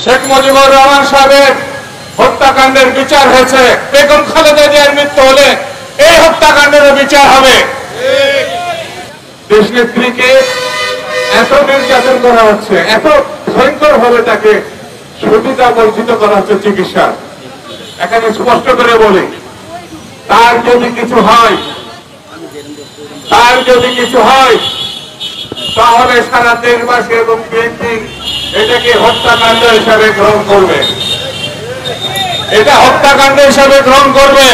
শেখ মুজিবুর রহমান সাহেবের হত্যাকাণ্ডের বিচার হয়েছে, বেগম খালেদা জিয়ার মৃত্যু হলে এই হত্যাকাণ্ডের বিচার হবে। দেশনেত্রীকে এত নির্যাতন করা হচ্ছে, এত ভয়ঙ্কর ভাবে তাকে সুবিধা বঞ্চিত করা হচ্ছে চিকিৎসা। এখানে স্পষ্ট করে বলি, তার যদি কিছু হয় তাহলে সারা দেশবাসী এবং বিএনপি এটাকে হত্যাকাণ্ড হিসাবে গ্রহণ করবে। এটা হত্যাকাণ্ড হিসাবে গ্রহণ করবে।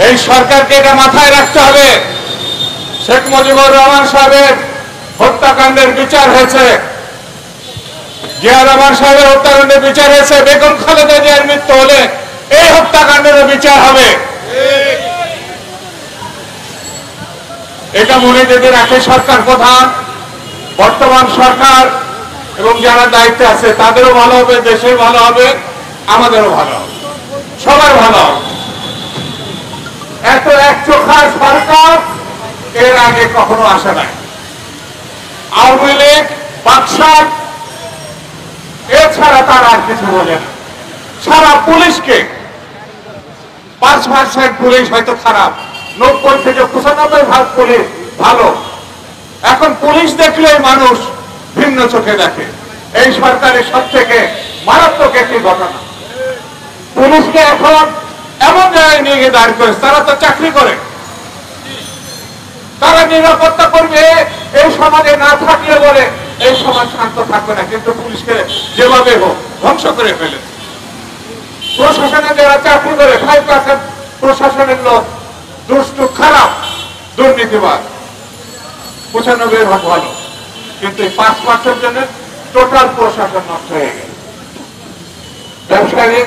এই সরকারকে এটা মাথায় রাখতে হবে। শেখ মুজিবুর রহমান সাহেবের হত্যাকাণ্ডের বিচার হয়েছে, জিয়া রহমান সাহেবের হত্যাকাণ্ডের বিচার হয়েছে, বেগম খালেদা জিয়ার মৃত্যু হলে এই হত্যাকাণ্ডের বিচার হবে। এটা মনে যদি রাখে সরকার প্রধান, বর্তমান সরকার এবং যারা দায়িত্বে আছে তাদেরও ভালো হবে, দেশের ভালো হবে, আমাদেরও ভালো হবে, সবার ভালো হবে। এত একচোখা সরকার এর আগে কখনো আসে নাই। আওয়ামী লীগ, বাকশাল, এছাড়া তারা আর কিছু বলে না। সারা পুলিশকে 5% পুলিশ হয়তো খারাপ, 90 থেকে 95% পুলিশ ভালো। এখন পুলিশ দেখলে মানুষ ভিন্ন চোখে দেখে। এই সরকারের সব থেকে মারাত্মক একটি ঘটনা, পুলিশকে এখন এমন জায়গায় নিয়ে গিয়ে দাঁড় করেছে, তারা তো চাকরি করে, তারা নিরাপত্তা করবে এই সমাজে না থাকলে বলে এই সমাজ শান্ত থাকবে না, কিন্তু পুলিশকে যেভাবে হোক ধ্বংস করে ফেলেছে। প্রশাসনে যারা চাকরি করে 5% প্রশাসনের লোক দুষ্টু, খারাপ, দুর্নীতিবাদ, 95% ভালো, কিন্তু 5% জনের টোটাল প্রশাসন নষ্ট হয়ে গেল। ব্যবসায়ী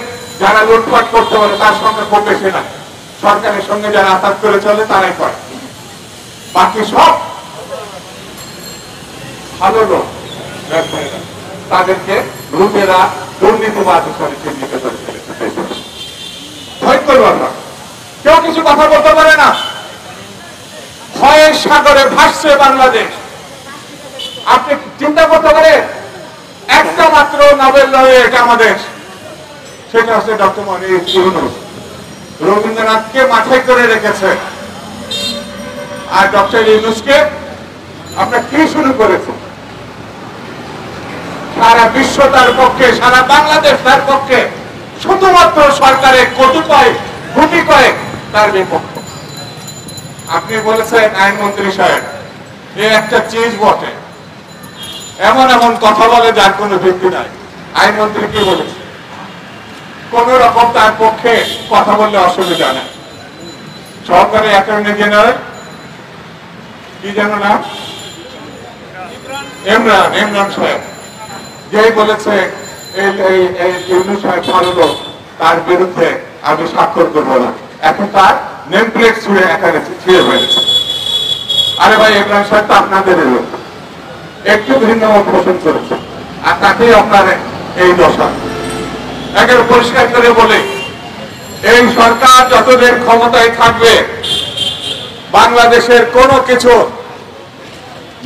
যারা লুটপাট করতে পারে তার সঙ্গে খুব বেশি না, সরকারের সঙ্গে যারা আঘাত করে চলে তারাই করে, বাকি সব ভালো লোক ব্যবসায়ীরা, তাদেরকে লুটেরা দুর্নীতিবাদ হিসাবে চিহ্নিত করে ফেলেছে। ভয়ঙ্কর ব্যাপার, কেউ কিছু কথা বলতে পারে না। ভয়ের সাগরে ভাসছে বাংলাদেশ। আপনি চিন্তা করতে পারেন, একটা মাত্র নোবেল লরিয়েট আমাদের, সেটা হচ্ছে ডক্টর মোহাম্মদ ইউনূস। রবীন্দ্রনাথকে মাথায় করে রেখেছে, আর ডক্টর ইউনূসকে আপনার কি শুরু করেছে? সারা বিশ্ব তার পক্ষে, সারা বাংলাদেশ তার পক্ষে, শুধুমাত্র সরকারের গুটি কয়েক তার বিপক্ষে। আপনি বলেছেন আইনমন্ত্রী সাহেব এ একটা চিজ বটে, এমন এমন কথা বলে যার কোনো ভিত্তি নাই। আইনমন্ত্রী কি বলেছে? কোন রকম তার পক্ষে কথা বললে অসুবিধা নেই। সরকারি অ্যাটর্নি জেনারেল কি যেন নাম, ইমরান সাহেব, যেই বলেছে ইউনূস সাহেব ভালো লোক, তার বিরুদ্ধে আমি স্বাক্ষর করবো না, এখন তার নেম প্লেট ছুঁড়ে এখানে ছিঁড়ে ফেলেছে। আরে ভাই, ইমরান সাহেব তো আপনাদের লোক, একটু ভিন্ন মত পোষণ করেছে, আর তাকেই আপনার এই দশা। একেবারে পরিষ্কার করে বলে, এই সরকার যতদিন ক্ষমতায় থাকবে বাংলাদেশের কোনো কিছু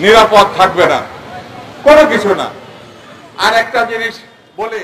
নিরাপদ থাকবে না, কোনো কিছু না। আর একটা জিনিস বলে